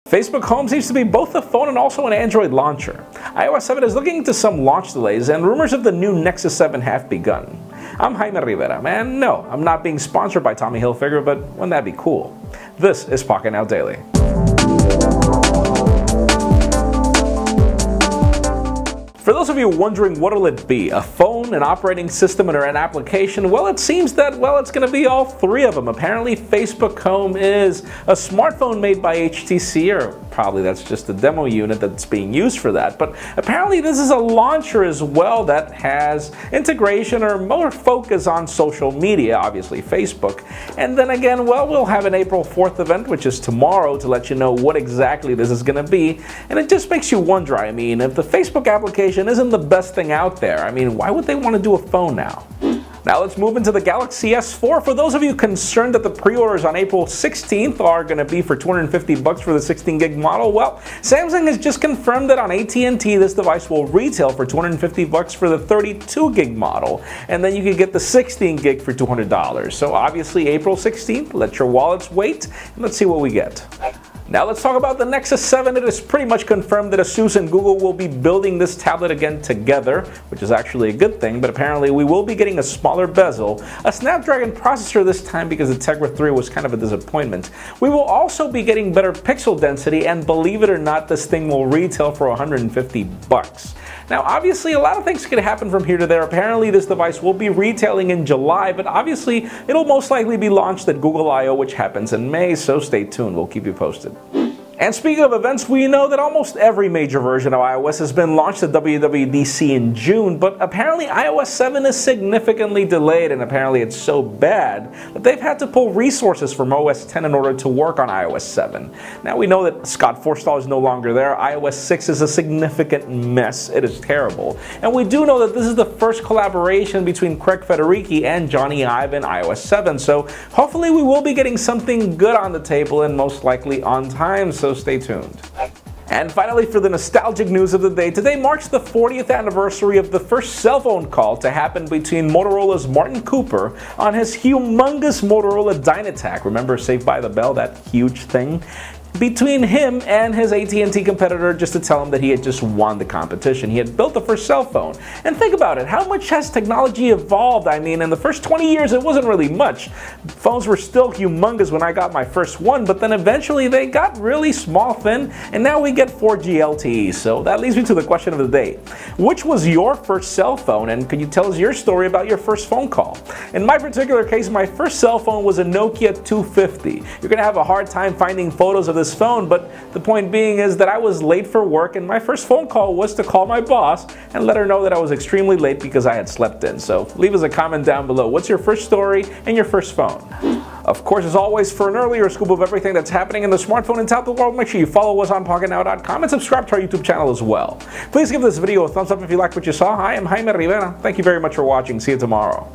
Facebook Home seems to be both a phone and also an Android launcher. iOS 7 is looking into some launch delays, and rumors of the new Nexus 7 have begun. I'm Jaime Rivera, and no, I'm not being sponsored by Tommy Hilfiger, but wouldn't that be cool? This is Pocketnow Daily. For those of you wondering what'll it be, a phone, an operating system, or an application, well, it seems that, it's going to be all three of them. Apparently Facebook Home is a smartphone made by HTC, or probably that's just a demo unit that's being used for that, but apparently this is a launcher as well that has integration or more focus on social media, obviously Facebook. And then again, we'll have an April 4th event, which is tomorrow, to let you know what exactly this is going to be. And it just makes you wonder, if the Facebook application isn't the best thing out there, why would they want to do a phone now? Now let's move into the Galaxy S4. For those of you concerned that the pre-orders on April 16th are going to be for $250 for the 16 gig model, well, Samsung has just confirmed that on AT&T this device will retail for $250 for the 32 gig model, and then you can get the 16 gig for $200. So obviously April 16th, let your wallets wait, and let's see what we get. Now let's talk about the Nexus 7. It is pretty much confirmed that Asus and Google will be building this tablet again together, which is actually a good thing, but apparently we will be getting a smaller bezel, a Snapdragon processor this time because the Tegra 3 was kind of a disappointment. We will also be getting better pixel density, and believe it or not, this thing will retail for $150. Now obviously a lot of things could happen from here to there. Apparently this device will be retailing in July, but obviously it'll most likely be launched at Google I/O, which happens in May, so stay tuned, we'll keep you posted. And speaking of events, we know that almost every major version of iOS has been launched at WWDC in June, but apparently iOS 7 is significantly delayed, and apparently it's so bad that they've had to pull resources from OS X in order to work on iOS 7. Now we know that Scott Forstall is no longer there. iOS 6 is a significant mess. It is terrible. And we do know that this is the first collaboration between Craig Federighi and Johnny Ive in iOS 7, so hopefully we will be getting something good on the table, and most likely on time, so stay tuned. And finally, for the nostalgic news of the day, today marks the 40th anniversary of the first cell phone call to happen between Motorola's Martin Cooper on his humongous Motorola Dynatac. Remember Saved by the Bell, that huge thing? Between him and his AT&T competitor, just to tell him that he had just won the competition. He had built the first cell phone. And think about it, how much has technology evolved? In the first 20 years it wasn't really much. Phones were still humongous when I got my first one, but then eventually they got really small, thin, and now we get 4G LTE. So that leads me to the question of the day. Which was your first cell phone, and could you tell us your story about your first phone call? In my particular case, my first cell phone was a Nokia 250. You're going to have a hard time finding photos of this phone, but the point being is that I was late for work, and my first phone call was to call my boss and let her know that I was extremely late because I had slept in. So leave us a comment down below. What's your first story and your first phone? Of course, as always, for an earlier scoop of everything that's happening in the smartphone and tablet world, make sure you follow us on Pocketnow.com and subscribe to our YouTube channel as well. Please give this video a thumbs up if you liked what you saw. I am Jaime Rivera. Thank you very much for watching. See you tomorrow.